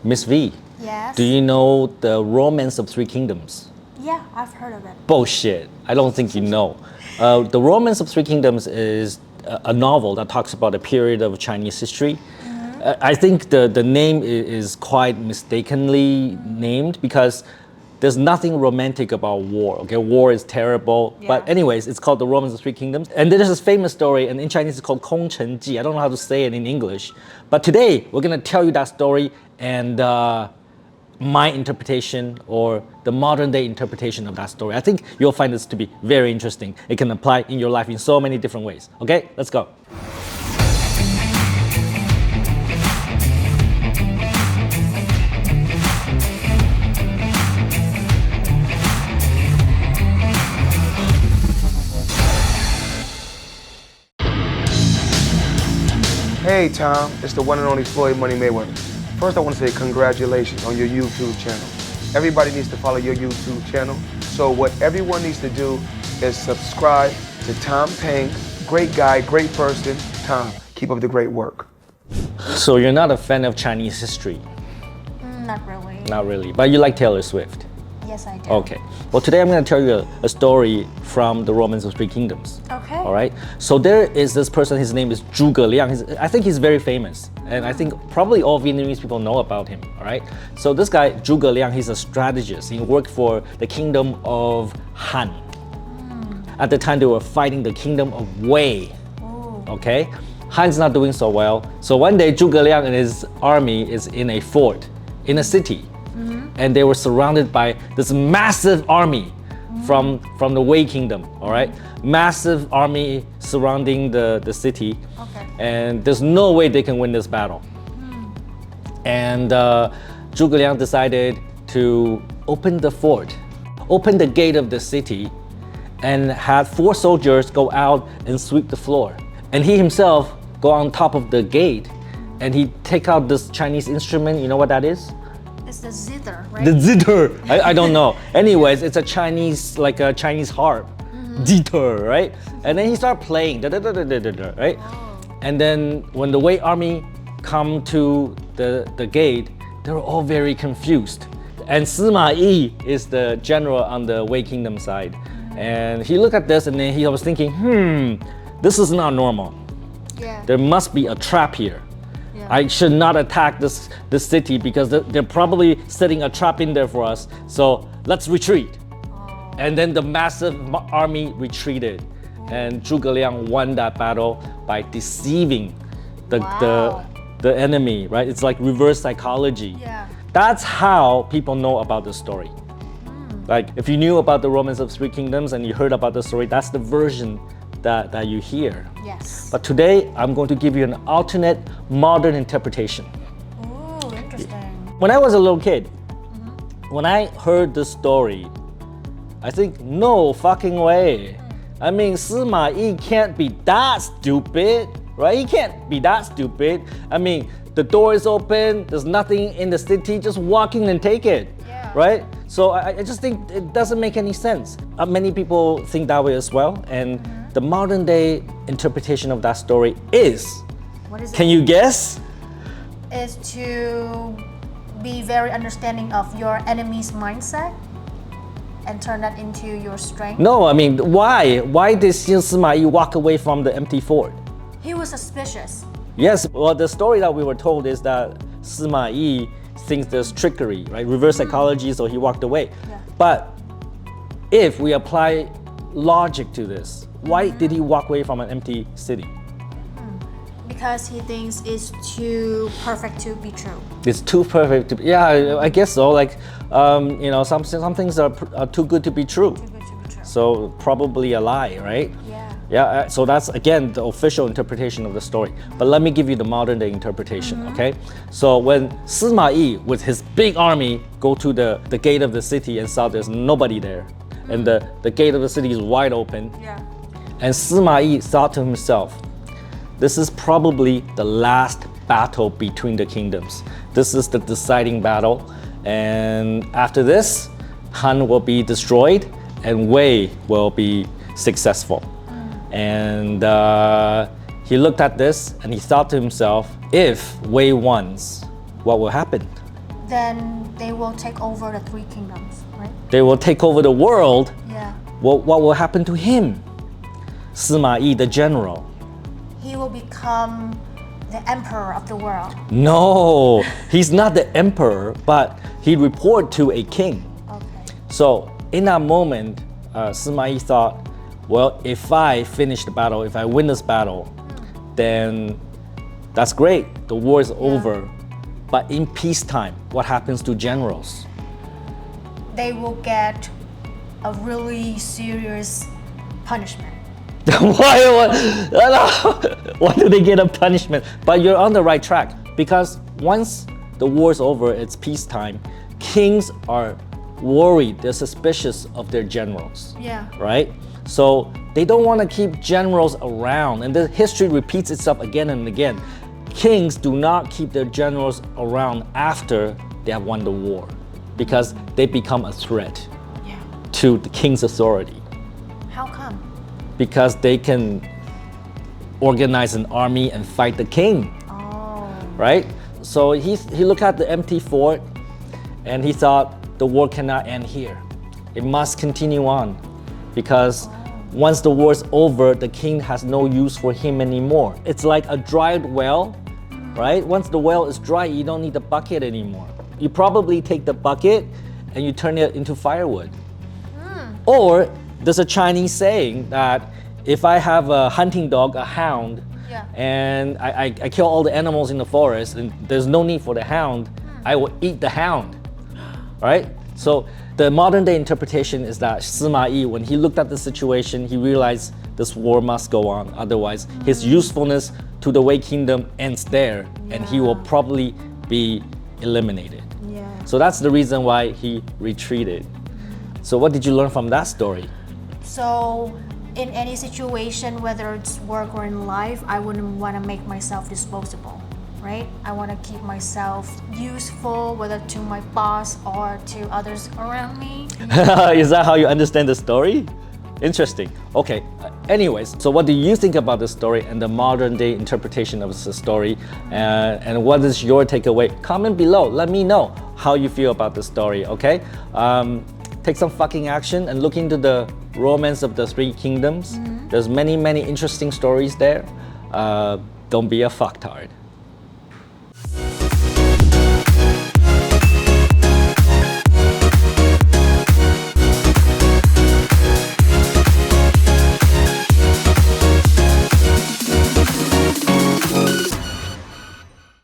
Miss V, Yes. do you know the Romance of Three Kingdoms? Yeah, I've heard of it. Bullshit. I don't think you know. The Romance of Three Kingdoms is a novel that talks about a period of Chinese history. I think the name is quite mistakenly named because there's nothing romantic about war. Okay, war is terrible. Yeah. But anyways, it's called the Romance of Three Kingdoms. And there's this famous story, and in Chinese it's called 空城计. I don't know how to say it in English. But today we're gonna tell you that story and my interpretation or the modern day interpretation of that story. I think you'll find this to be very interesting. It can apply in your life in so many different ways. Okay, let's go. Hey Tom, it's the one and only Floyd Money Mayweather. First I want to say congratulations on your YouTube channel. Everybody needs to follow your YouTube channel. So what everyone needs to do is subscribe to Tom Peng. Great guy, great person. Tom, keep up the great work. So you're not a fan of Chinese history? Not really. Not really, but you like Taylor Swift? Yes, I do. Okay. Well, today I'm going to tell you a story from the Romance of Three Kingdoms. Okay. All right. So there is this person. His name is Zhuge Liang. I think he's very famous, and I think probably all Vietnamese people know about him. All right. So this guy Zhuge Liang, he's a strategist. He worked for the kingdom of Han. At the time, they were fighting the kingdom of Wei. Okay. Han's not doing so well. So one day, Zhuge Liang and his army is in a fort in a city. And they were surrounded by this massive army from the Wei kingdom, all right? Massive army surrounding the city. Okay. And there's no way they can win this battle. And Zhuge Liang decided to open the fort, open the gate of the city, and had 4 soldiers go out and sweep the floor. And he himself go on top of the gate, and he take out this Chinese instrument. You know what that is? It's the zither, right? The zither. I don't know. Anyways, it's a Chinese, like a Chinese harp. Zither, right? And then he started playing, right? And then when the Wei army come to the gate, they were all very confused. And Sima Yi is the general on the Wei kingdom side. And he looked at this and then he was thinking, this is not normal. Yeah. There must be a trap here. Yeah. I should not attack this city because they're probably setting a trap in there for us. So let's retreat. And then the massive army retreated. And Zhuge Liang won that battle by deceiving the enemy, right? It's like reverse psychology. Yeah. That's how people know about the story. Like if you knew about the Romance of Three Kingdoms and you heard about the story, that's the version that you hear. Yes. But today, I'm going to give you an alternate modern interpretation. Ooh, interesting. When I was a little kid, when I heard this story, I think, no fucking way. I mean, Sima Yi can't be that stupid, right? He can't be that stupid. I mean, the door is open, there's nothing in the city, just walk in and take it, Yeah. right? So I just think it doesn't make any sense. Many people think that way as well, and the modern day interpretation of that story is, What is can it? you guess? Is to be very understanding of your enemy's mindset and turn that into your strength. No, I mean, why? Why did Sima Yi walk away from the empty fort? He was suspicious. Yes, well, the story that we were told is that Sima Yi thinks there's trickery, right? Reverse psychology, so he walked away. Yeah. But if we apply logic to this, why did he walk away from an empty city? Because he thinks it's too perfect to be true. It's too perfect to be, yeah, I guess so. Like, you know, some things are too good to be true. Too good to be true. So probably a lie, right? Yeah. Yeah, so that's again the official interpretation of the story. But let me give you the modern day interpretation, okay? So when Sima Yi with his big army go to the gate of the city and saw there's nobody there, and the gate of the city is wide open, Yeah. and Sima Yi thought to himself, this is probably the last battle between the kingdoms. This is the deciding battle, and after this, Han will be destroyed and Wei will be successful. And he looked at this and he thought to himself, if Wei wins, what will happen? then they will take over the three kingdoms, right? They will take over the world. Yeah. What will happen to him? Sima Yi, the general. He will become the emperor of the world. No, he's not the emperor, but he report to a king. Okay. So in that moment, Sima Yi thought, well, if I finish the battle, if I win this battle, then that's great. The war is over. But in peacetime, what happens to generals? They will get a really serious punishment. Why do they get a punishment? But you're on the right track, because once the war is over, it's peacetime, kings are worried, they're suspicious of their generals. Yeah. Right? So they don't want to keep generals around, and the history repeats itself again and again. Kings do not keep their generals around after they have won the war, because they become a threat to the king's authority. How come? Because they can organize an army and fight the king. Oh. Right? So he looked at the empty fort and he thought the war cannot end here. It must continue on, because once the war is over, the king has no use for him anymore. It's like a dried well, right? Once the well is dry, you don't need the bucket anymore. You probably take the bucket and you turn it into firewood. Or there's a Chinese saying that if I have a hunting dog, a hound, and I kill all the animals in the forest and there's no need for the hound, I will eat the hound, right? So the modern day interpretation is that Sima Yi, when he looked at the situation, he realized this war must go on. Otherwise, his usefulness to the Wei Kingdom ends there, and he will probably be eliminated. So that's the reason why he retreated. So what did you learn from that story? So in any situation, whether it's work or in life, I wouldn't want to make myself disposable, right? I want to keep myself useful, whether to my boss or to others around me. Is that how you understand the story? Interesting. Okay, anyways, so what do you think about the story and the modern day interpretation of the story? And what is your takeaway? Comment below, let me know how you feel about the story, okay? Take some fucking action and look into the romance of the three kingdoms. There's many interesting stories there. Don't be a fucktard.